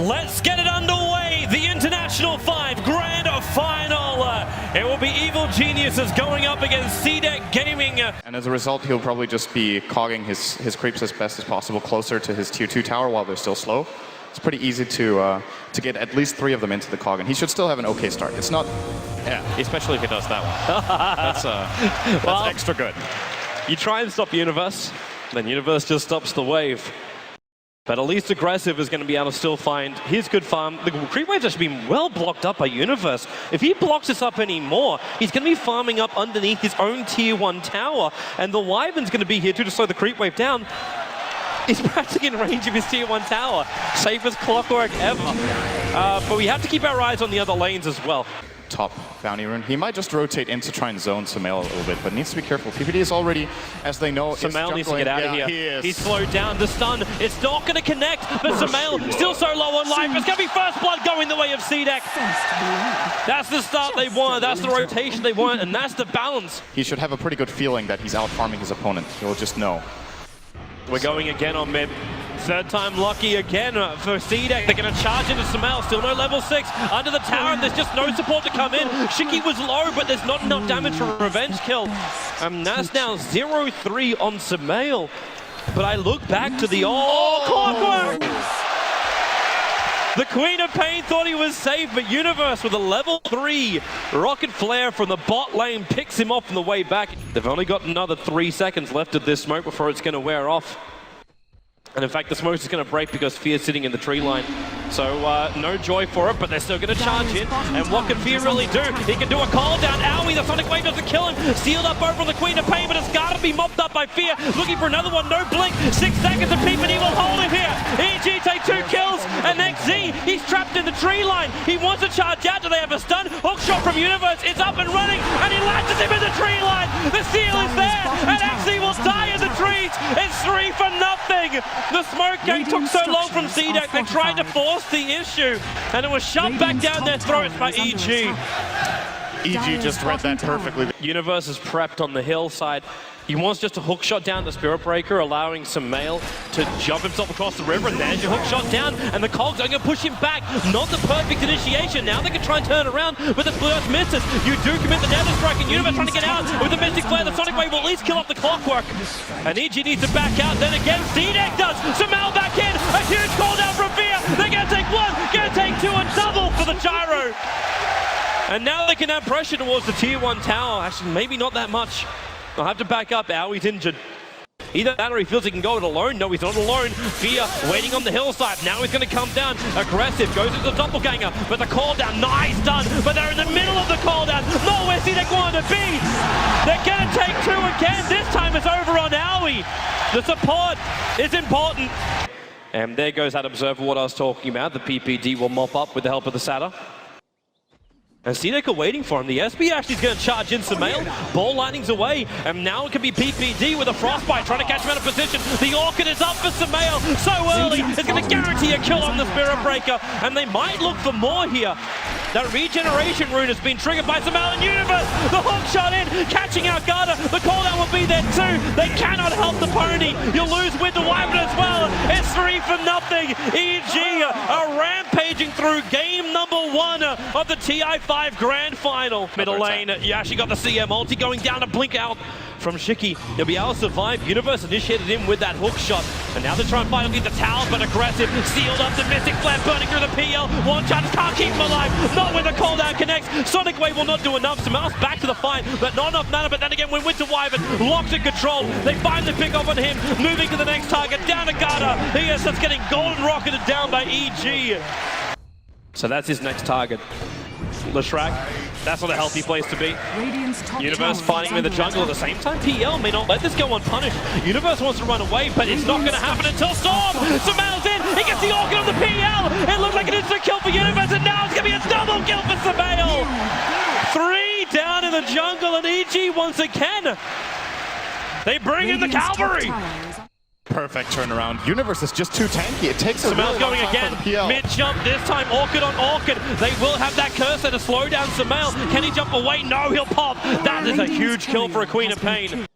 Let's get it underway. The International 5 Grand Final. It will be Evil Geniuses going up against CDEC Gaming. And as a result, he'll probably just be cogging his creeps as best as possible closer to his tier 2 tower while they're still slow. It's pretty easy to get at least 3 of them into the cog, and he should still have an okay start. It's not... Yeah, especially if he does that one. That's extra good. You try and stop Universe, then Universe just stops the wave. But at least Aggressive is going to be able to still find his good farm. The creep wave's actually been well blocked up by Universe. If he blocks this up anymore, he's going to be farming up underneath his own tier 1 tower. And the Wyvern's going to be here too to slow the creep wave down. He's practically in range of his tier 1 tower. Safe as clockwork ever. But we have to keep our eyes on the other lanes as well. Top bounty rune. He might just rotate in to try and zone Sumail a little bit, but needs to be careful. PPD is already, as they know, Sumail needs to get out of here. He's slowed down. The stun, it's not going to connect, but Sumail still so low on life. It's going to be first blood going the way of CDEC. That's the start they want. That's the rotation they want, and that's the balance. He should have a pretty good feeling that he's out farming his opponent. He'll just know. We're going again on mid. Third time lucky again for CDEC. They're going to charge into Sumail. Still no level 6 under the tower, and there's just no support to come in. Shiki was low, but there's not enough damage for a revenge kill. And that's now 0-3 on Sumail. But I look back to the clockwork! The Queen of Pain thought he was safe, but Universe with a level 3 rocket flare from the bot lane picks him off on the way back. They've only got another 3 seconds left of this smoke before it's going to wear off. And in fact, the smoke is going to break because Fear's sitting in the tree line. So no joy for it, but they're still going to charge in. And what can Fear really do? He can do a call down. Owie, the Sonic Wave doesn't kill him. Sealed up over on the Queen of Pain, but it's got to be mopped up by Fear. Looking for another one, no blink. 6 seconds and PPD will hold him here. EG take 2 kills, and XZ, he's trapped in the tree line. He wants to charge out. Do they have a stun? Hook shot from Universe. It's up and running, and he latches him in the tree line. The seal is there, and XZ will die in the trees. It's 3-0. The smoke gang took so long from CDEC, they tried to force the issue, and it was shoved back down their throats by EG. EG just read that perfectly. Universe is prepped on the hillside. He wants just a hook shot down the Spirit Breaker, allowing Sumail to jump himself across the river, and there's your hook shot down, and the Cogs are going to push him back. Not the perfect initiation. Now they can try and turn around, but the burst misses. You do commit the Nether Strike, and Universe trying to get out with the Mystic Flare. The Sonic Wave will at least kill off the clockwork. And EG needs to back out. Then again, CDEC does. Sumail back in. A huge call down from Fear. They're going to take 1, going to take 2, and double for the gyro. And now they can have pressure towards the tier 1 tower. Actually, maybe not that much. I'll have to back up. Owie's injured. Either that or he feels he can go it alone. No, he's not alone. Fear waiting on the hillside. Now he's going to come down. Aggressive goes into the doppelganger, but the call down, nice done. But they're in the middle of the call down. Not where CDEC wanted to be. They're going to take 2 again. This time it's over on Owie. The support is important. And there goes that observer, what I was talking about. The PPD will mop up with the help of the Satyr. And CDEC are waiting for him. The SB actually is going to charge in Sumail. Ball lightning's away. And now it can be PPD with a Frostbite trying to catch him out of position. The Orchid is up for Sumail. So early, it's going to guarantee a kill on the Spirit Breaker. And they might look for more here. That regeneration rune has been triggered by Sumail and Universe. The hook shot in, catching out Garda. The cooldown will be there too. They cannot help the pony. You'll lose with the Wyvern as well. It's 3-0. EG are rampaging through game number 1 of the TI5 Grand Final. Middle lane, you actually got the CM ulti going down to blink out from Shiki. He'll be able to survive. Universe initiated him with that hook shot. And now they're trying to fight on the tower, but Aggressive sealed up the Mystic Flare, burning through the PL. One charge can't keep him alive. Not when the cooldown connects. Sonic Wave will not do enough. Sumail's back to the fight, but not enough mana. But then again, when Winter Wyvern locks in control, they finally pick up on him. Moving to the next target, down to Garda. He is just getting golden rocketed down by EG. So that's his next target. Leshrac, that's not a healthy place to be. Universe fighting him in the jungle at the same time. PL may not let this go unpunished. Universe wants to run away, but it's not going to happen until Storm. Sumail's in, he gets the Orchid on the PL. It looked like an instant kill for Universe, and now it's going to be a double kill for Sumail. 3 down in the jungle, and EG once again. They bring in the cavalry. Perfect turnaround. Universe is just too tanky. It takes a Sumail's really going long time again. Mid-jump this time. Orchid on Orchid. They will have that cursor to slow down Sumail. Can he jump away? No, he'll pop. That is a huge kill for a Queen of Pain.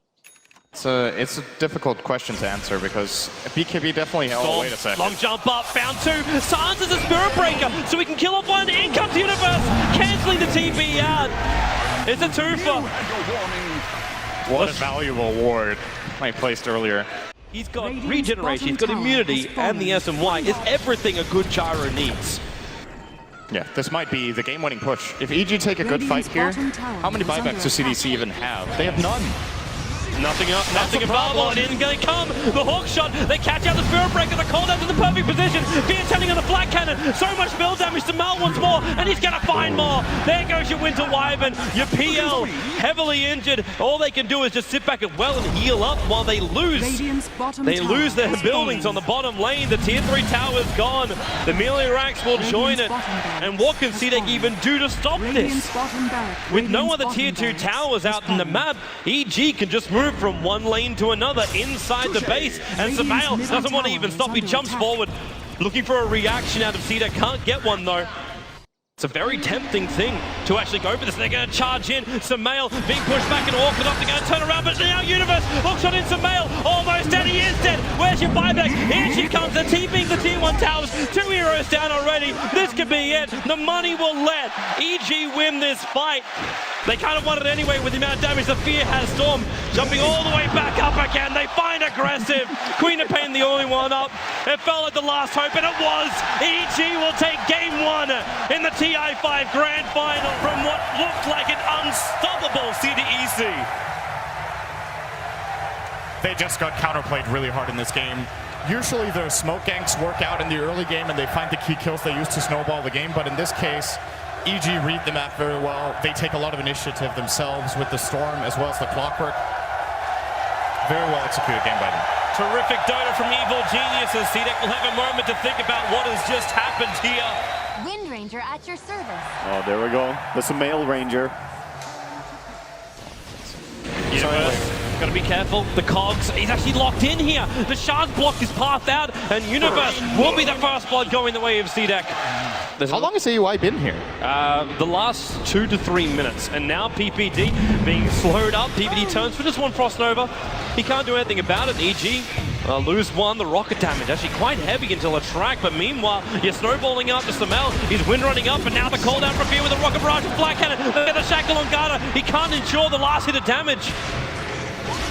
It's a difficult question to answer because BKB definitely held. Storm, Oh, wait a second. long jump up, found two. Sans is a Spirit Breaker, so we can kill off one. In comes Universe, cancelling the TP out. It's a twofer. What a valuable ward I placed earlier. He's got regeneration, he's got immunity, and the SMY is everything a good Gyro needs. Yeah, this might be the game-winning push. If EG take a good fight here, how many buybacks does CDEC even have? They have none. Nothing up, nothing available, and in going to come the hook shot. They catch out the Spirit Breaker, the call down to the perfect position. Fear turning on the flat cannon, so much build damage to Mal once more, and he's going to find more. There goes your Winter Wyvern, your PL, heavily injured. All they can do is just sit back as well and heal up while they lose. They lose their buildings on the bottom lane. The tier 3 tower is gone. The melee racks will join it. And what can CDEC even do to stop this? With no other tier 2 towers out in the map, EG can just move from one lane to another inside the base, and Samael doesn't want to even stop. He jumps forward, looking for a reaction out of CDEC. Can't get one though. It's a very tempting thing to actually go for this. They're going to charge in. Samael being pushed back and awkward up. They're going to turn around, but now Universe hooks on in Samael. Almost dead. He is dead. Where's your buyback? Here she comes. They're TPing the tier 1 towers. 2 heroes down already. This could be it. The money will let EG win this fight. They kind of want it anyway with the amount of damage the Fear has. Storm jumping all the way back up again. They find aggressive. Queen of Pain the only one up. It felt like the last hope, and it was. EG will take game 1 in the TI5 Grand Final from what looked like an unstoppable CDEC. They just got counterplayed really hard in this game. Usually their smoke ganks work out in the early game and they find the key kills they use to snowball the game, but in this case, EG read the map very well. They take a lot of initiative themselves with the Storm as well as the Clockwork. Very well executed game by them. Terrific Dota from Evil Geniuses. CDEC will have a moment to think about what has just happened here. Wind Ranger at your service. Oh, there we go. That's a male ranger. Universe, gotta be careful. The cogs, he's actually locked in here. The shards blocked his path out, and Universe will be the first blood going the way of CDEC. How long has AUI been here? The last 2 to 3 minutes, and now PPD being slowed up. PPD turns for just one Frost Nova. He can't do anything about it. EG lose one. The rocket damage actually quite heavy until a track, but meanwhile you're snowballing up to Samael. He's wind running up, and now the call down from Fear with a rocket barrage and flat cannon. They get the shackle on Garda. He can't ensure the last hit of damage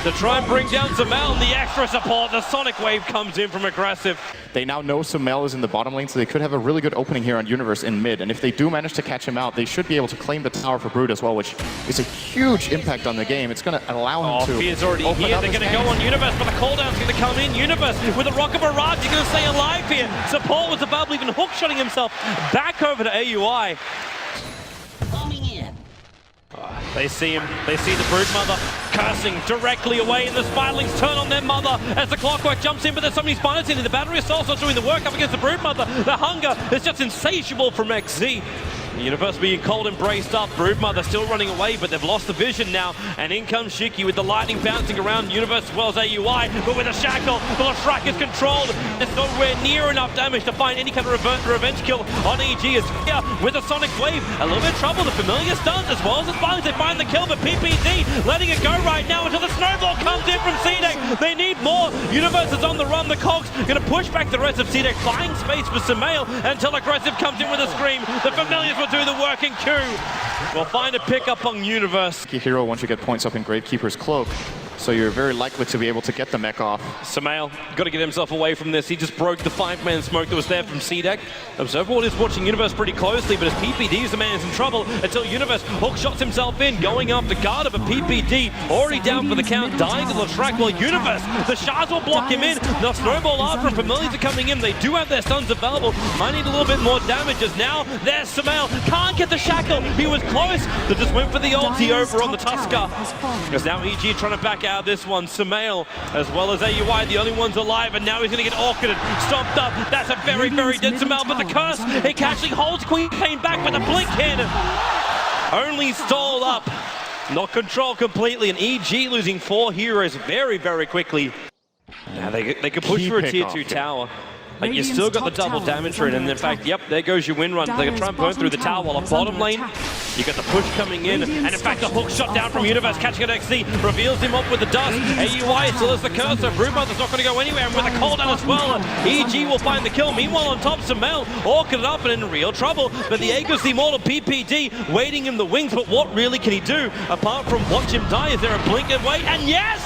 to try and bring down Samael. And the extra support, the Sonic Wave comes in from aggressive. They now know Samael is in the bottom lane, so they could have a really good opening here on Universe in mid. And if they do manage to catch him out, they should be able to claim the tower for Brood as well, which is a huge impact on the game. It's going to allow him to. Fear's already here. They're going to go on Universe, but the cooldown's going to come in. Universe with a rocket barrage. He's going to stay alive here. Support was above, even hook-shotting himself back over to AUI. They see him, they see the Brood Mother cursing directly away, and the Spiralings turn on their mother as the Clockwork jumps in, but there's so many Spinals in. The Battery Assault's not doing the work up against the Brood Mother. The hunger is just insatiable from XZ. The Universe being cold and braced up. Brood Mother still running away, but they've lost the vision now. And in comes Shiki with the lightning bouncing around Universe as well as AUI, but with a shackle, the Lashrak is controlled. There's nowhere near enough damage to find any kind of revenge kill on EG as here with a Sonic Wave. A little bit of trouble, the familiar stuns as well as the spines. They find the kill, but PPD letting it go right now until the snowball comes in from CDEC. They need more. Universe is on the run. The Cogs going to push back the rest of CDEC, buying space for Samael until aggressive comes in with a scream. The familiars will do the work, and Q will find a pickup on Universe. Key hero once you get points up in Gravekeeper's Cloak, so you're very likely to be able to get the mech off. Samael got to get himself away from this. He just broke the 5-man smoke that was there from CDEC. Observable is watching Universe pretty closely, but as PPD is the man who's in trouble until Universe hook shots himself in, going after Garda, but PPD already down for the count, dying to the track. Well, Universe, the shards will block him in. The snowball after him. Familiars are coming in. They do have their stuns available. Might need a little bit more damage as now there's Samael. Can't get the shackle. He was close. They just went for the ulti over on the Tusker. As now EG trying to back out this one. Samael as well as AUI, the only ones alive, and now he's going to get orchided, stomped up. That's a very, very dead Samael, but the curse, it actually holds Queen Pain back with a blink cannon. Only stalled up, not controlled completely, and EG losing 4 heroes very, very quickly. Now they can push for a tier 2 tower. Like, you still got the double damage rate, and in fact, yep, there goes your win run. They can try and burn through the tower while a bottom lane You got the push coming in, and in fact, the hook shot down from Universe, catching an XC, reveals him up with the dust. AUI still has the cursor. Broodmother's not going to go anywhere, and with a call down as well, EG will find the kill. Meanwhile, on top, Sumail orchid up and in real trouble, but the Aegis, the Immortal PPD, waiting in the wings, but what really can he do, apart from watch him die? Is there a blink and wait? And yes!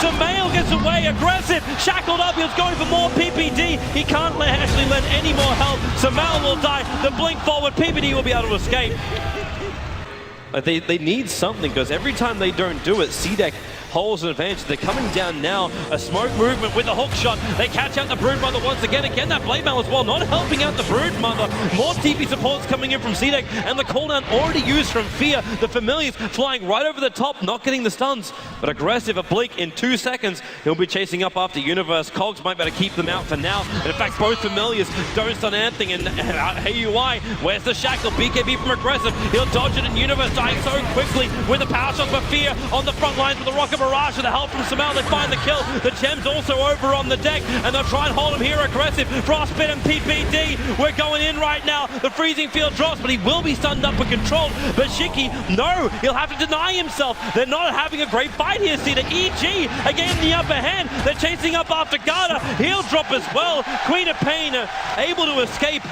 Sumail gets away, aggressive, shackled up, he was going for more PPD. He can't actually lend any more help. Sumail will die, the blink forward, PPD will be able to escape. They need something, because every time they don't do it, CDEC holds an advantage. They're coming down now. A smoke movement with the hook shot. They catch out the Broodmother once again. Again, that Blade Mail as well, not helping out the Broodmother. More TP supports coming in from CDEC, and the cooldown already used from Fear. The Familiars flying right over the top, not getting the stuns, but aggressive. A blink in 2 seconds. He'll be chasing up after Universe. Cogs might be able to keep them out for now. And in fact, both Familiars don't stun anything. And AUI, where's the shackle? BKB from aggressive. He'll dodge it, and Universe dying so quickly with the power shot for Fear on the front lines with the Rocket Barrage with the help from Sumail. They find the kill. The Gem's also over on the deck, and they'll try and hold him here aggressive. Frostbite and PPD, we're going in right now. The freezing field drops, but he will be stunned up and controlled. But Shiki, no, he'll have to deny himself. They're not having a great fight here, Cedar. EG, again in the upper hand. They're chasing up after Garda. He'll drop as well. Queen of Pain able to escape,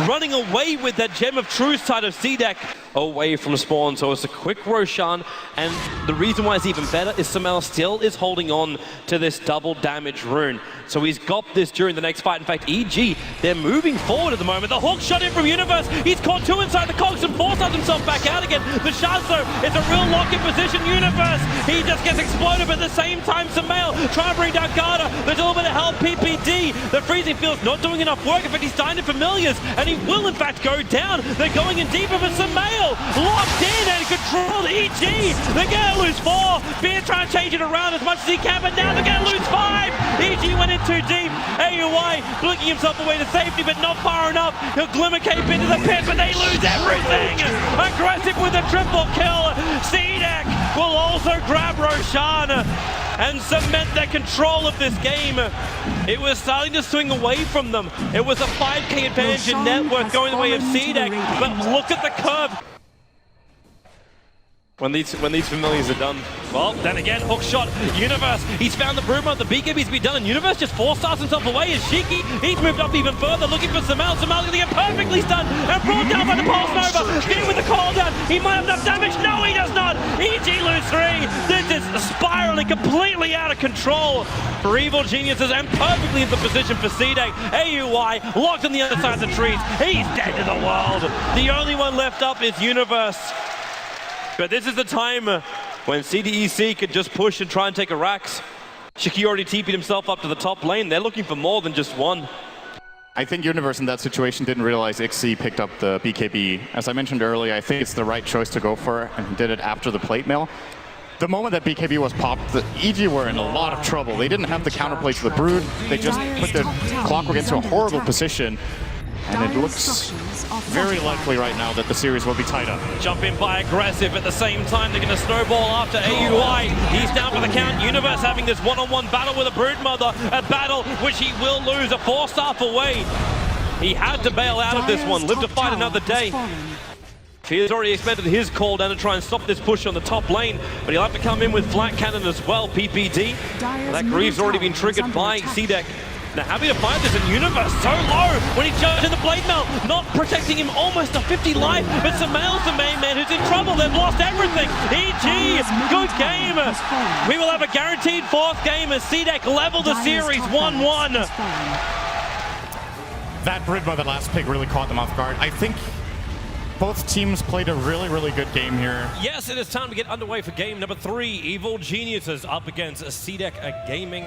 running away with that Gem of Truth side of CDEC away from spawn. So it's a quick Roshan, and the reason why it's even better is Sumail still is holding on to this double damage rune. So he's got this during the next fight. In fact, EG, they're moving forward at the moment. The hook shot in from Universe. He's caught two inside the cogs and forces himself back out again. The Shazo is a real lock-in position. Universe, he just gets exploded, but at the same time, Sumail trying to bring down Garda. There's a little bit of help. PPD, the freezing field's not doing enough work. In fact, he's dying to Familiars, and he will in fact go down. They're going in deeper, but Sumail locked in and controlled EG. They're going to lose 4. Fear trying to change it around as much as he can, but now they're going to lose 5. EG went in too deep. AUI blinking himself away to safety, but not far enough. He'll glimmer cape into the pit, but they lose everything. Aggressive with a triple kill. CDEC will also grab Roshan and cement their control of this game. It was starting to swing away from them. It was a 5k advantage in network going the way of CDEC, but look at the curve. When these Familiars are done, well, then again, hook shot, Universe, he's found the Broodmother, the BKB's be done, and Universe just 4-stars himself away as Shiki, he's moved up even further, looking for Sumail. Sumail's gonna get perfectly stunned, and brought down by the Pulse Nova, in with the call down, he might have enough damage, no he does not, EG lose 3, this is spiraling completely out of control for Evil Geniuses, and perfectly in the position for CDEC. AUI, locked on the other side of the trees, he's dead to the world, the only one left up is Universe. But this is the time when CDEC could just push and try and take a Rax. Shiki already TP'd himself up to the top lane. They're looking for more than just one. I think Universe in that situation didn't realize XC picked up the BKB. As I mentioned earlier, I think it's the right choice to go for, and did it after the plate mail. The moment that BKB was popped, the EG were in a lot of trouble. They didn't have the counterplay to the Brood. They just put their Clockwork into a horrible position. And it looks very likely right now that the series will be tied up. Jump in by aggressive. At the same time, they're going to snowball after AUI. He's down for the count. Universe having this one-on-one battle with a Broodmother. A battle which he will lose. A 4-star away. He had to bail out of this one. Live to fight another day. Fear's already expended his call down to try and stop this push on the top lane, but he'll have to come in with flat cannon as well, PPD. That Grieve's already been triggered by CDEC. Now happy to find this, in Universe so low when he jumps in the Blade Mail, not protecting him, almost a 50 life, but Sumail's the main man who's in trouble. They've lost everything. EG, good game. We will have a guaranteed 4th game as CDEC level the series 1-1. That Broodmother last pick really caught them off guard. I think both teams played a really, really good game here. Yes, it is time to get underway for game number 3. Evil Geniuses up against CDEC Gaming.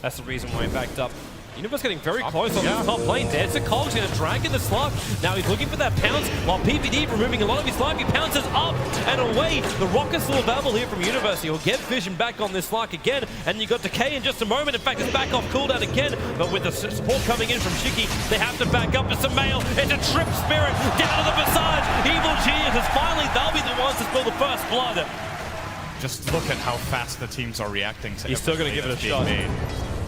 That's the reason why he backed up. Universe getting very close on the top lane. There's a Cogs going to drag in the slug. Now he's looking for that pounce, while PPD removing a lot of his life. He pounces up and away. The rocket's still available here from Universe. He'll get vision back on this slug again, and you got Decay in just a moment. In fact, it's back off cooldown again, but with the support coming in from Shiki, they have to back up to Sumail. It's a Trip Spirit down to the Visage. Evil Geniuses, finally, they'll be the ones to spill the first blood. Just look at how fast the teams are reacting to He's still going to give it a shot.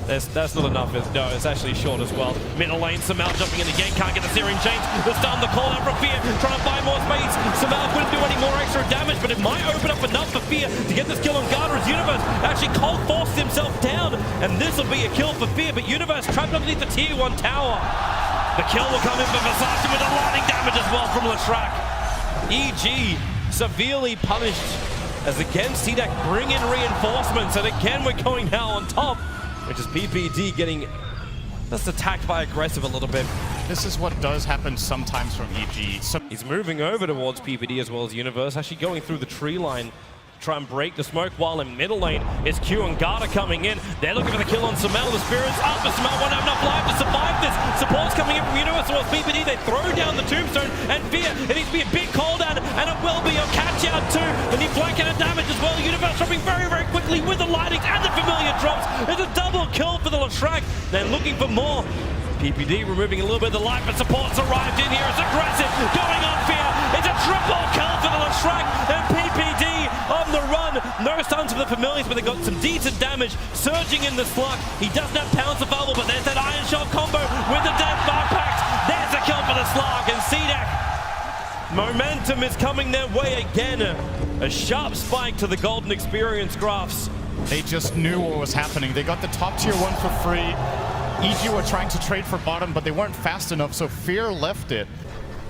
That's not enough. No, it's actually short as well. Middle lane, Samal jumping in again, can't get the searing chains. The stun, the call out from Fear, trying to buy more space. Samal couldn't do any more extra damage, but it might open up enough for Fear to get this kill on Garter as Universe actually cold forced himself down, and this will be a kill for Fear, but Universe trapped underneath the tier 1 tower. The kill will come in for Versace with the lightning damage as well from Leshrac. EG severely punished as again CDEC bring in reinforcements, and again we're going now on top, which is PPD getting just attacked by aggressive a little bit. This is what does happen sometimes from EG. He's moving over towards PPD as well as Universe, actually going through the tree line. Try and break the smoke, while in middle lane is Q and Garter coming in. They're looking for the kill on Samal. The Spirit's up, but Samal won't have enough life to survive this. Support's coming in from Universe towards PPD. They throw down the tombstone, and Fear, it needs to be a big call down, and it will be a catch out too. And he flank out damage as well. Universe dropping very, very quickly with the lightnings and the familiar drops. It's a double kill for the Leshrac. They're looking for more. PPD removing a little bit of the life, but support's arrived in here. It's aggressive, going on Fear. It's a triple kill for the Leshrac, and PPD on the run. No stuns for the Familiars, but they got some decent damage. Surging in the slug. He doesn't have Pounce available, but there's that Iron Shot combo with the dead bar pact. There's a kill for the slug, and CDEC. Momentum is coming their way again. A sharp spike to the Golden Experience graphs. They just knew what was happening. They got the top tier 1 for free. EG were trying to trade for bottom, but they weren't fast enough, so Fear left it.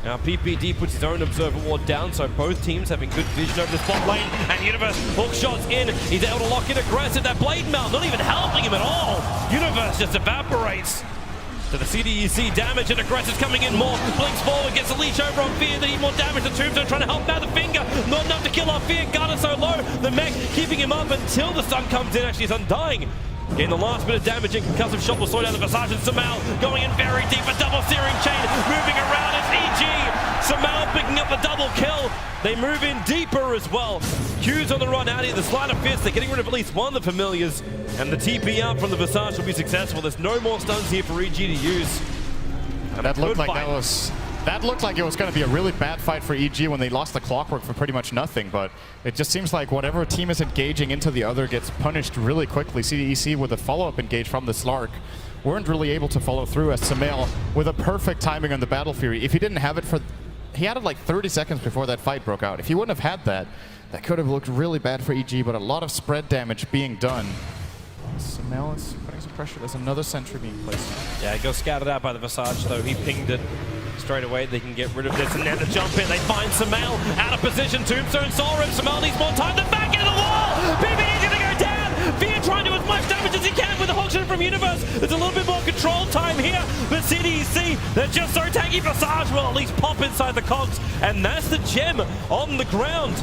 Now PPD puts his own Observer Ward down, so both teams having good vision over the spot lane, and Universe hook shots in. He's able to lock in aggressive. That Blade Mount not even helping him at all. Universe just evaporates. To the CDEC damage, and aggressive's coming in more. Blinks forward, gets a leash over on Fear. They need more damage. The Tombstone trying to help out the finger. Not enough to kill off Fear. Garter so low. The mech keeping him up until the stun comes in. Actually, he's undying. Getting the last bit of damage in. Concussive shot will slow down the Visage, and Samal going in very deep. A double searing chain moving around. It's EG. Samal picking up the double kill. They move in deeper as well. Q's on the run out here. The Sleight of Fist. They're getting rid of at least one of the Familiars. And the TP out from the Visage will be successful. There's no more stuns here for EG to use. And that looked like that looked like it was going to be a really bad fight for EG when they lost the clockwork for pretty much nothing, but it just seems like whatever team is engaging into the other gets punished really quickly. CDEC with a follow-up engage from the Slark weren't really able to follow through, as Samal with a perfect timing on the Battle Fury. If he didn't have it he had it like 30 seconds before that fight broke out. If he wouldn't have had that, that could have looked really bad for EG, but a lot of spread damage being done. Samal is putting some pressure. There's another sentry being placed. Yeah, he got scouted out by the Visage, though. He pinged it straight away. They can get rid of this, and now the jump in. They find Samal out of position. Tombstone Soul Rip. Samal needs more time. They're back into the wall. PPD's going to go down. Fear trying to do as much damage as he can with the hookshot from Universe. There's a little bit more control time here, but CDEC, they're just so tanky. Visage will at least pop inside the cogs, and that's the gem on the ground.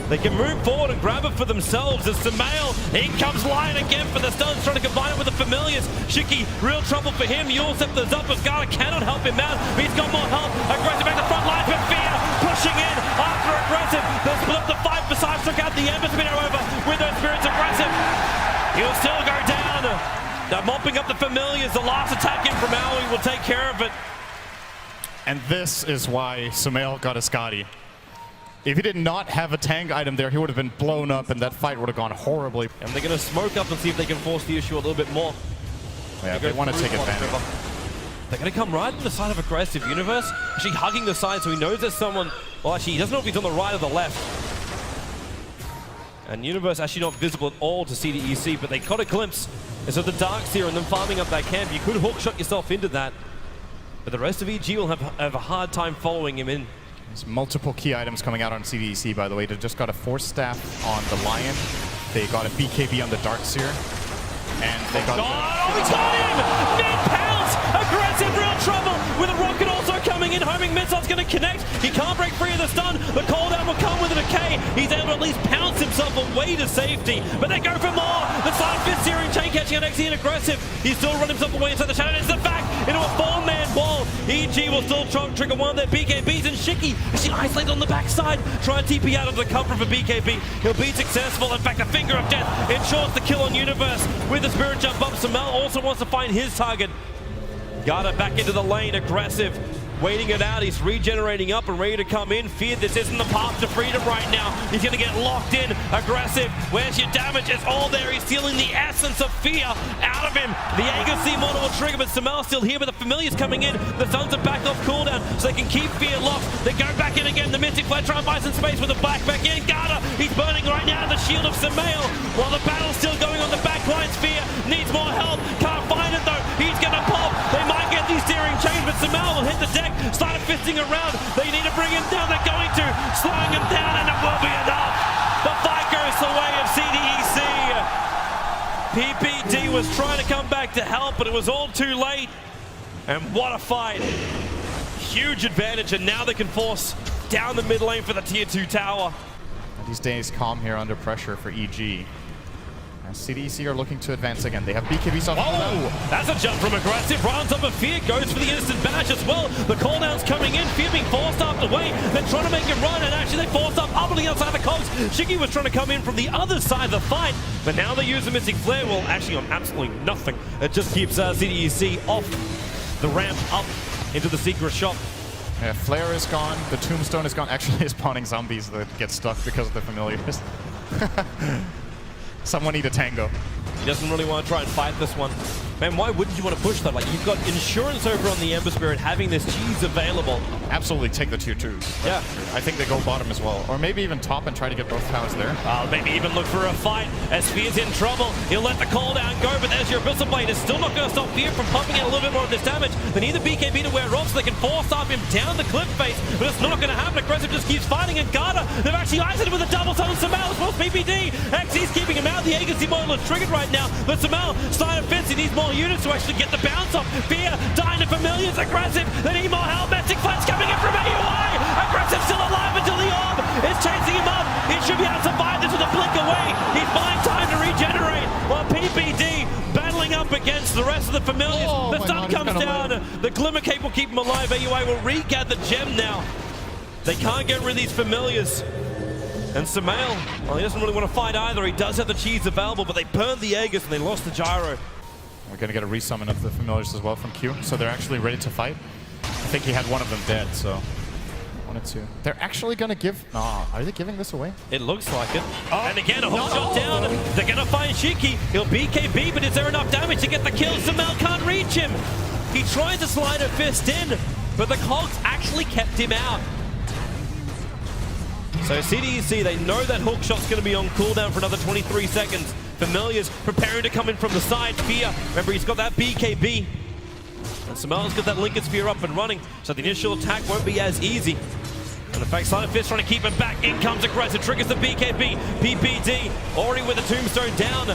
They can move forward and grab it for themselves as Samal, he comes lying again for the stuns, trying to combine it with the Familiars. Shiki, real trouble for him. Yulsep, the Zuppers Garter cannot help him out. He's got more help. Aggressive back to front line, but Fear pushing in after aggressive. They'll split up the fight. Besides, took out the Ember Spinner over with those Spirits aggressive. He'll still go down. They're mopping up the Familiars. The last attack in from Aoi will take care of it. And this is why Samal got a Scotty. If he did not have a tank item there, he would have been blown up, and that fight would have gone horribly. And they're going to smoke up and see if they can force the issue a little bit more. Yeah, they want to take advantage. They're going to come right to the side of aggressive. Universe actually hugging the side, so he knows there's someone. Well, actually, he doesn't know if he's on the right or the left. And Universe actually not visible at all to CDEC, but they got a glimpse. And so the Darks here and them farming up that camp. You could hook shot yourself into that, but the rest of EG will have a hard time following him in. There's multiple key items coming out on CDEC, by the way. They just got a Force Staff on the Lion. They got a BKB on the Darkseer. And they got... Oh, he got him! Mid-pounce! Aggressive, real trouble! With a rocket also coming in. Homing missile's going to connect. He can't break free of the stun. The cooldown will come with a decay. He's able to at least pounce himself away to safety. But they go for more. The Silent Fist searing chain catching on XE and aggressive. He's still run himself away inside the shadow. It's the back into a 4-man wall. EG will still try to trigger one of their BKBs, and Shiki actually isolated on the backside. Try and TP out of the cover for BKB. He'll be successful. In fact, a finger of death ensures the kill on Universe. With the Spirit Jump up, Samal also wants to find his target. Garter back into the lane, aggressive. waiting it out. He's regenerating up and ready to come in. Fear, this isn't the path to freedom right now. He's going to get locked in. Aggressive. Where's your damage? It's all there. He's stealing the essence of fear out of him. The Agency model will trigger, but Samel's still here, but the Familiar's coming in. The Suns are back off cooldown, so they can keep Fear locked. They go back in again. The Mystic Flare trying to buy some space with the back in. Garda, he's burning right now the shield of Samel, while the battle's still going on the back line. Fear needs more help. Can't find it though. He's going to pop. They might get these steering change, but Samel will hit the deck. Started fisting around. They need to bring him down. They're going to. Slowing him down, and it will be enough. The fight goes the way of CDEC. PPD was trying to come back to help, but it was all too late. And what a fight. Huge advantage, and now they can force down the mid lane for the tier 2 tower. These days calm here under pressure for EG. And CDEC are looking to advance again. They have BKBs off. Oh, that's a jump from Aggressive. Runs up, and Fear goes for the instant bash as well. The cooldown's coming in. Fear being forced up the way. They're trying to make him run, and actually they forced up on the outside of the cogs. Shiki was trying to come in from the other side of the fight, but now they use the Mystic Flare. Well, actually on absolutely nothing. It just keeps CDEC off the ramp up into the secret shop. Yeah, Flare is gone. The Tombstone is gone. Actually, he's spawning zombies that get stuck because of the Familiars. Someone need a tango. He doesn't really want to try and fight this one. Man, why wouldn't you want to push that? Like, you've got insurance over on the Ember Spirit having this cheese available. Absolutely take the tier 2s. Yeah. I think they go bottom as well. Or maybe even top and try to get both towers there. Maybe even look for a fight as Fear's in trouble. He'll let the cooldown go, but there's your Abyssal Blade. It's still not going to stop Fear from pumping out a little bit more of this damage. They need the BKB to wear off so they can force up him down the cliff face, but it's not going to happen. Aggressive just keeps fighting, and Garda, they've actually isolated with a double summon Samel as well as PPD. XC's keeping him out. The Agency model is triggered right now, but Samel starting to fits. He needs more units to actually get the bounce off. Fear dying to Familiars. Aggressive, they need more help. Mystic Flare's coming in from AUI. Aggressive still alive until the orb is chasing him up. He should be able to survive this with a blink away. He's buying time to regenerate, while PPD battling up against the rest of the Familiars. The stun comes down. The Glimmer Cape will keep him alive. AUI will regather gem now. They can't get rid of these Familiars. And Samel, well, he doesn't really want to fight either. He does have the cheese available, but they burned the Aegis and they lost the gyro. We're going to get a resummon of the Familiars as well from Q, so they're actually ready to fight. I think he had one of them dead, so 1 and 2. They're actually going to give... Nah, are they giving this away? It looks like it. And again, a hook shot down. They're going to find Shiki. He'll BKB, but is there enough damage to get the kill? Samel can't reach him. He tries to slide a fist in, but the cogs actually kept him out. So CDEC, they know that hook shot's going to be on cooldown for another 23 seconds. Familiars preparing to come in from the side. Fear, remember he's got that BKB. And Samel's got that Lincoln Sphere up and running, so the initial attack won't be as easy. And in fact, Silent Fist trying to keep him back. In comes Aggressive, triggers the BKB. PPD already with the Tombstone down.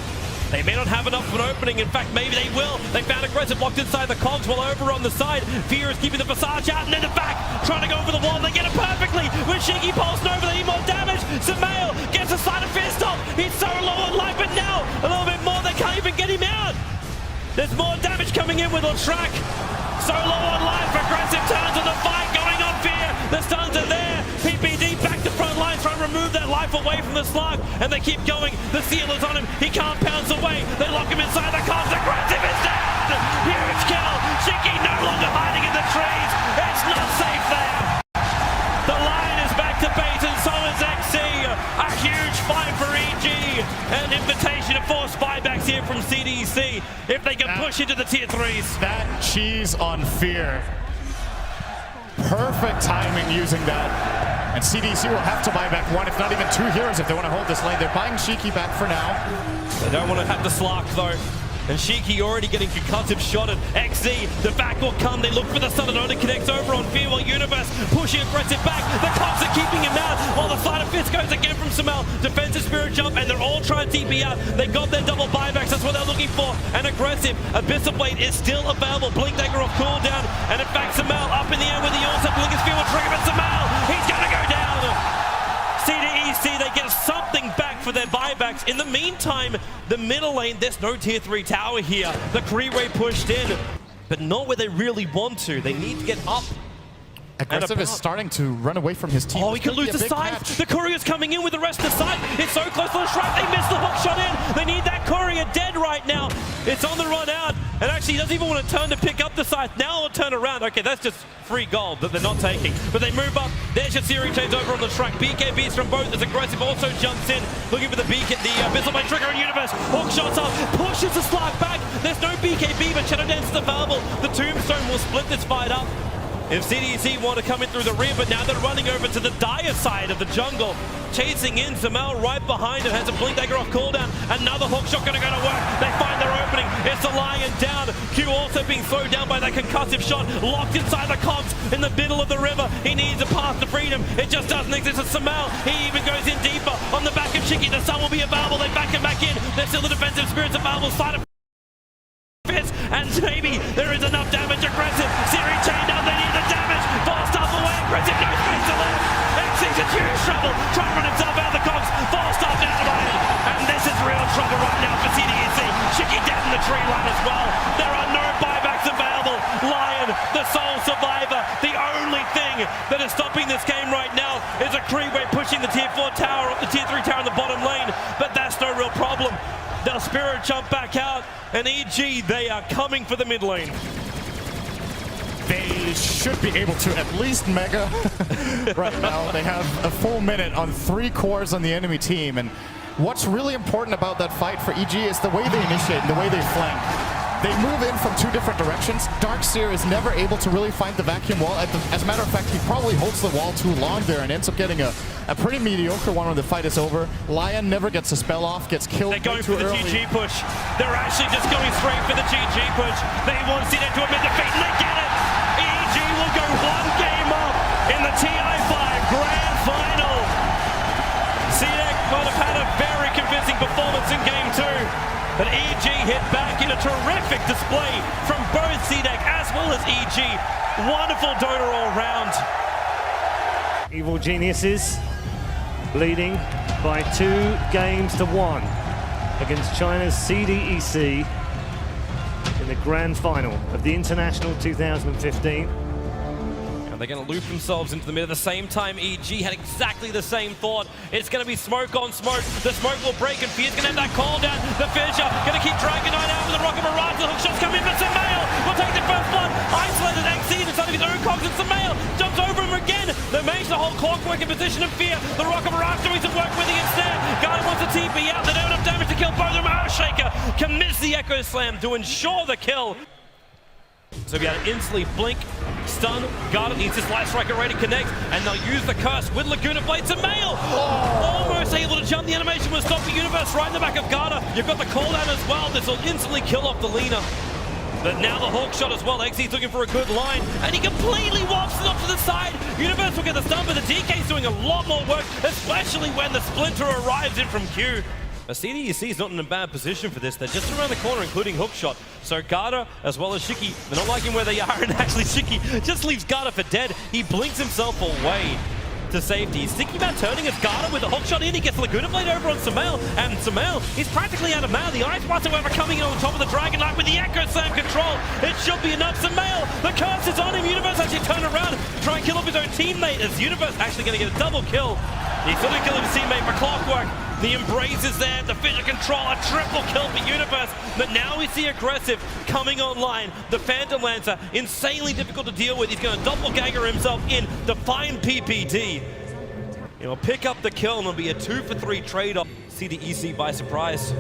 They may not have enough of an opening. In fact, maybe they will. They found Aggressive locked inside the cogs, while over on the side, Fear is keeping the Visage out, and then the back, trying to go over the wall. They get it perfectly. With Shiki pulsing over, they need more damage. Samel gets a side of fist off. He's so low on life, but now a little bit more. They can't even get him out. There's more damage coming in with Latrak. So low on life. Aggressive turns on the fight, going on Fear. The stuns are there. PPD back to front line, trying to remove that life away from the slug, and they keep going. The seal is on him. He can't pounce away. They lock him inside the cogs. Aggressive is down. Huge kill. Shiki no longer hiding in the trees. It's not safe there. The line is back to base, and so is XC. A huge fight for EG. An invitation to force buybacks here from CDEC if they can push into the tier 3s. That cheese on Fear. Perfect timing using that. And CDEC will have to buy back 1, if not even 2 heroes if they want to hold this lane. They're buying Shiki back for now. They don't want to have the Slark though. And Shiki already getting concussive shotted. XZ, the back will come. They look for the stun. It only connects over on Fear, while Universe pushing Aggressive back. The cops are keeping him out, while the side of Fist goes again from Samel. Defensive Spirit jump, and they're all trying to TP out. They got their double buybacks. That's what they're looking for. And Aggressive, Abyssal Blade is still available. Blink Dagger off cooldown. And in fact, Samel up in the air with the Orsa. Blink Sphere will trigger, but Samel, he's going to go down. CDEC, they get something back for their buybacks. In the meantime, the middle lane, there's no tier 3 tower here. The Kree pushed in, but not where they really want to. They need to get up Aggressive is starting to run away from his team. Oh, he could lose the side. The courier's coming in with the rest of the side. It's so close to the shrine. They missed the hook shot in. They need that courier dead right now. It's on the run out. And actually, he doesn't even want to turn to pick up the side. Now it'll turn around. Okay, that's just free gold that they're not taking. But they move up. There's your series change over on the track. BKBs from both as Aggressive also jumps in, looking for the beacon. The Abyssal by Trigger and Universe. Hook shots up. Pushes the slide back. There's no BKB, but Shadow Dance is available. The Tombstone will split this fight up. If CDEC want to come in through the rear, but now they're running over to the dire side of the jungle. Chasing in, Zamel right behind him, has a Blink Dagger off cooldown. Another hook shot gonna go to work. They find their opening. It's the Lion down. Q also being slowed down by that concussive shot. Locked inside the cogs in the middle of the river. He needs a path to freedom. It just doesn't exist. It's Zamel. He even goes in deeper on the back of Shiki. The sun will be available. They back him back in. There's still the defensive spirits available. Side of and maybe there is enough damage. Aggressive. Siri chained up. They need the damage. Fast up away. Aggressive. No space to live. X's in huge trouble. Trying to run himself out of the cogs. Fast up down by it. And this is real trouble right now for CDEC. Shiki dead in the tree line as well. There are no buybacks available. Lion, the sole survivor. The only thing that is stopping this game right now is a Creeway pushing the tier 4 tower up the tier 3 tower in the bottom lane. But that's no real problem. They'll Spirit jump back out, and EG, they are coming for the mid lane. They should be able to at least mega right now. They have a full minute on 3 cores on the enemy team, and what's really important about that fight for EG is the way they initiate and the way they flank. They move in from 2 different directions. Darkseer is never able to really find the vacuum wall. As a matter of fact, he probably holds the wall too long there and ends up getting a pretty mediocre one when the fight is over. Lion never gets a spell off, gets killed. They're going for the GG push. They're actually just going straight for the GG push. They want CDEC to admit defeat, and they get it. EG will go 1 game up in the TI5 Grand Final. CDEC might have had a very convincing performance in Game 2. But EG hit back in a terrific display from both CDEC as well as EG. Wonderful Dota all round. Evil Geniuses leading by 2 games to 1 against China's CDEC in the grand final of the International 2015. They're going to loop themselves into the mid at the same time. EG had exactly the same thought. It's going to be smoke on smoke. The smoke will break and Fear's going to have that call down. The finisher going to keep dragging on out with the Rocket Mirage. The hook shots come in for Samael. Will take the first blood. Isolated XC inside of his own cogs, and Samael jumps over him again. They manage to hold Clockwork in position of Fear. The Rocket Mirage doing some work with the instead. Guardian wants a TP out. They don't have enough damage to kill both of them. Earthshaker commits the Echo Slam to ensure the kill. So we got to instantly blink, stun, Garden needs his Light Striker ready to connect, and they'll use the curse with Laguna Blade to Mail. Almost able to jump. The animation will stop the Universe right in the back of Garda. You've got the cooldown as well. This will instantly kill off the Lina. But now the Hawk shot as well. XC's looking for a good line, and he completely wafts it off to the side. Universe will get the stun, but the DK's doing a lot more work, especially when the Splinter arrives in from Q. CDEC is not in a bad position for this. They're just around the corner, including Hookshot. So Garda, as well as Shiki, they're not liking where they are, and actually Shiki just leaves Garda for dead. He blinks himself away to safety. He's thinking about turning his Garda with a Hookshot in. He gets Laguna Blade over on Samael, and Samael is practically out of mana. The Ice Blast, however, coming in on the top of the Dragon Knight with the Echo Slam control. It should be enough. Samael, the curse is on him. Universe actually turn around, try and kill off his own teammate, as Universe actually going to get a double kill. He's going to kill his teammate for Clockwork. The Embrace is there, the Fissure Control, a triple kill for Universe. But now we see Aggressive coming online. The Phantom Lancer, insanely difficult to deal with. He's going to doppelganger himself in to find PPD. He'll pick up the kill, and it'll be a 2-for-3 trade-off. CDEC by surprise.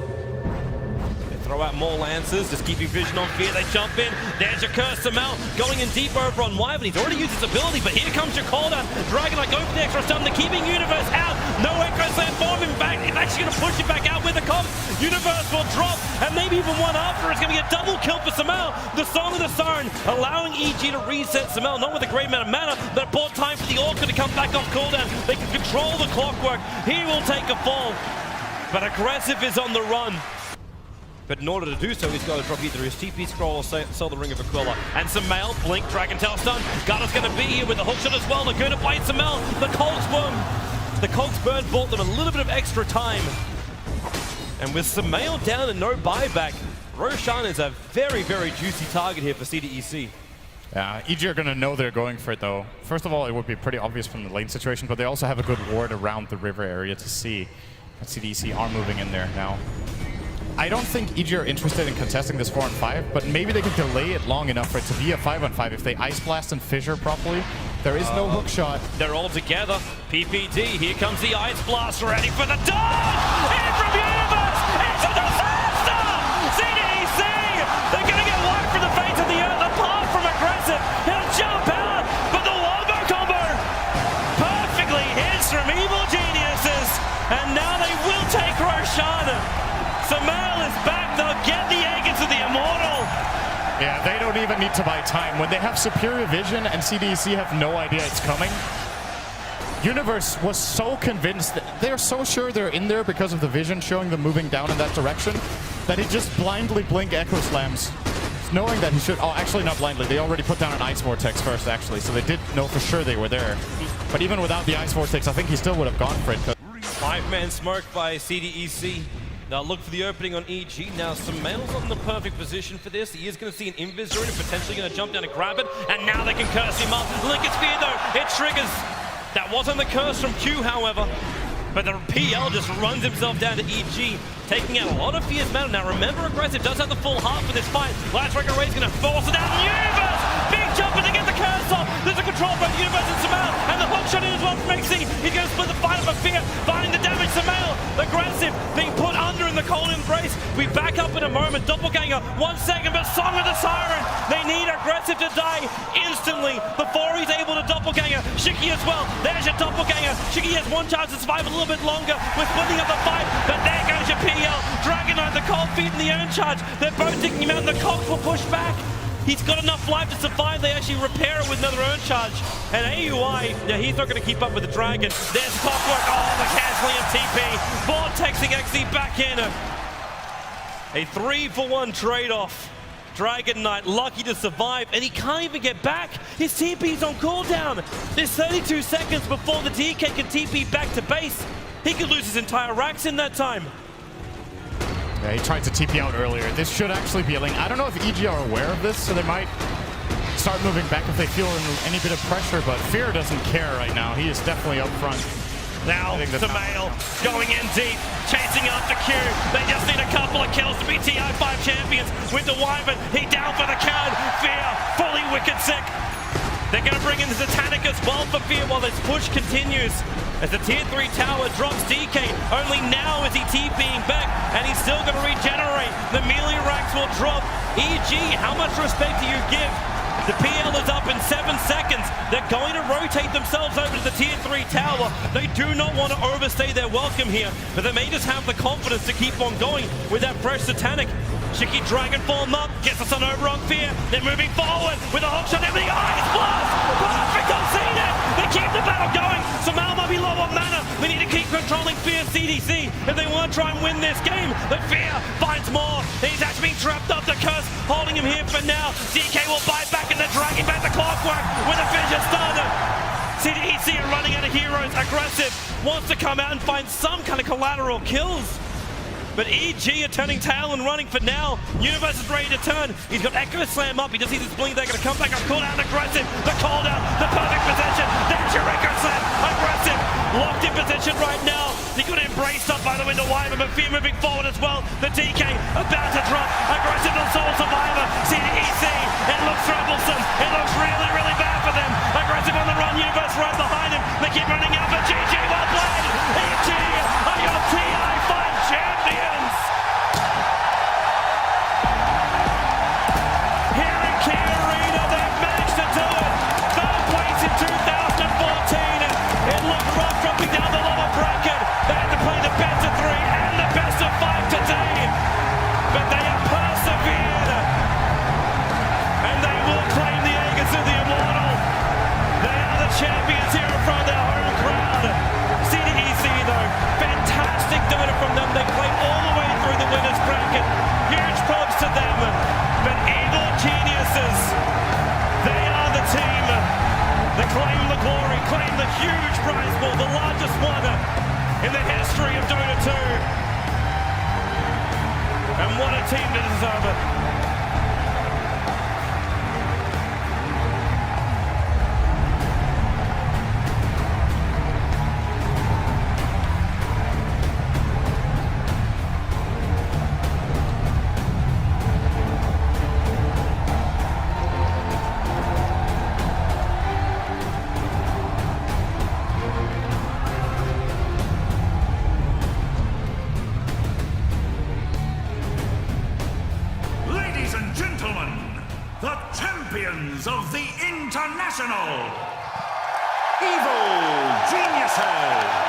Throw out more Lancers, just keeping vision on Fear. They jump in. There's your curse. Samel going in deep over on Wyvern. He's already used his ability, but here comes your call down. Dragon Knight going for the extra stun. They're keeping Universe out. No Echo Slam for him back. He's actually going to push him back out with the comp. Universe will drop, and maybe even one after. It's going to be a double kill for Samel. The Song of the Siren allowing EG to reset Samel, not with a great amount of mana, but it bought time for the Orca to come back off cooldown. They can control the Clockwork. He will take a fall, but Aggressive is on the run. But in order to do so, he's got to drop either his TP scroll or sell the Ring of Aquila. And Samael, blink, Dragon Tail stun. Garda's going to be here with the hookshot as well. Laguna Blade, Samael, the Cogs Burn bought them a little bit of extra time. And with Samael down and no buyback, Roshan is a very, very juicy target here for CDEC. EG are going to know they're going for it, though. First of all, it would be pretty obvious from the lane situation, but they also have a good ward around the river area to see that CDEC are moving in there now. I don't think EG are interested in contesting this 4-on-5, but maybe they can delay it long enough for it to be a 5-on-5 if they Ice Blast and Fissure properly. There is no hook shot. They're all together. PPD, here comes the Ice Blast, ready for the dodge! In from Universe! It's a disaster! CDEC! They're going to get wiped from the face of the earth, apart from aggressive. He'll jump out, but the wombo combo perfectly hits from Evil Geniuses, and now they will take Roshan. Samael is back, they'll get the egg into the Immortal. Yeah, they don't even need to buy time. When they have superior vision and CDEC have no idea it's coming, Universe was so convinced, they're so sure they're in there because of the vision showing them moving down in that direction, that he just blindly blink Echo Slams, knowing that he should, oh, actually not blindly, they already put down an Ice Vortex first actually, so they did know for sure they were there. But even without the Ice Vortex, I think he still would have gone for it. 5-man smoke by CDEC. Now look for the opening on EG. Now Samael's not in the perfect position for this. He is going to see an Invis rune, potentially going to jump down and grab it, and now they can curse him up. Lincoln Spear though, it triggers. That wasn't the curse from Q, however. But the PL just runs himself down to EG, taking out a lot of fierce metal. Now remember, Aggressive does have the full heart for this fight. Last Record Ray's going to force it down. Universe! Big jumper to get the curse off. There's a control by Universe and Samael, and the hook shot in as well from XC. He's going to split the fight up a Fear, finding the damage. Samael, Aggressive, being put under in the cold embrace. We back up in a moment. Doppelganger, 1 second, but Song of the Siren. They need Aggressive to die instantly before he's able to Doppelganger. Shiki as well. There's your Doppelganger. Shiki has one chance to survive a little bit longer. We're splitting up the fight, but there goes your PL. Dragon Knight, the cold feet, and the urn charge. They're both taking him out, and the cogs will push back. He's got enough life to survive. They actually repair it with another urn charge. And AUI, yeah, he's not going to keep up with the Dragon. There's Clockwork. Oh, the canceling of TP. Vortexing XC back in. A 3-for-1 trade-off. Dragon Knight lucky to survive, and he can't even get back. His TP's on cooldown. There's 32 seconds before the DK can TP back to base. He could lose his entire racks in that time. Yeah, he tried to TP out earlier. This should actually be a lane. I don't know if EG are aware of this, so they might start moving back if they feel any bit of pressure, but Fear doesn't care right now. He is definitely up front. Now, Samael going in deep, chasing after Q. They just need a couple of kills to be TI5 champions with the Wyvern. He down for the count. Fear, fully wicked sick. They're going to bring in the Satanic as well for Fear while this push continues. As the tier 3 tower drops DK, only now is he TPing back, and he's still going to regenerate. The melee racks will drop. EG, how much respect do you give? The PL is up in 7 seconds. They're going to rotate themselves over to the tier 3 tower. They do not want to overstay their welcome here, but they may just have the confidence to keep on going with that fresh Satanic. Shiki Dragon form up, gets us on over on Fear. They're moving forward with a hook shot, everything. Ice Blast! Perfect on CDEC! They keep the battle going. Samael might be low on mana. They need to keep controlling Fear CDC if they want to try and win this game. But Fear finds more. He's actually being trapped up the curse, holding him here for now. DK will bite back and they're dragging back the Clockwork with a fissure starter. CDEC are running out of heroes. Aggressive wants to come out and find some kind of collateral kills. But EG are turning tail and running for now. Universe is ready to turn. He's got Echo Slam up. He just sees his blink. They're going to come back up. Call down Aggressive. The call down. The perfect position. There's your Echo Slam. Aggressive. Locked in position right now. He got embraced up by the window Wyvern, but Fear moving forward as well. The DK about to drop. Aggressive on Soul Survivor. CDEC. It looks troublesome. It looks really, really bad for them. Aggressive on the run. Universe right behind him. They keep running out, but GG well played. EG are your TI5 champions. Here in Key Arena, they've managed to do it. Third place in 2014. It looked rough dropping down the lower bracket. They had to play the best of 3 and the best of 5 today. But they have persevered. And they will claim the Aegis of the Immortal. They are the champions here in front of their home crowd. CDEC though, fantastic Dota from them. They played all the way through the winners bracket. Huge props to them. But Evil Geniuses, they are the team that claim the glory, claim the huge prize pool, the largest one in the history of Dota 2. And what a team to deserve it. champions of the International, Evil Geniuses.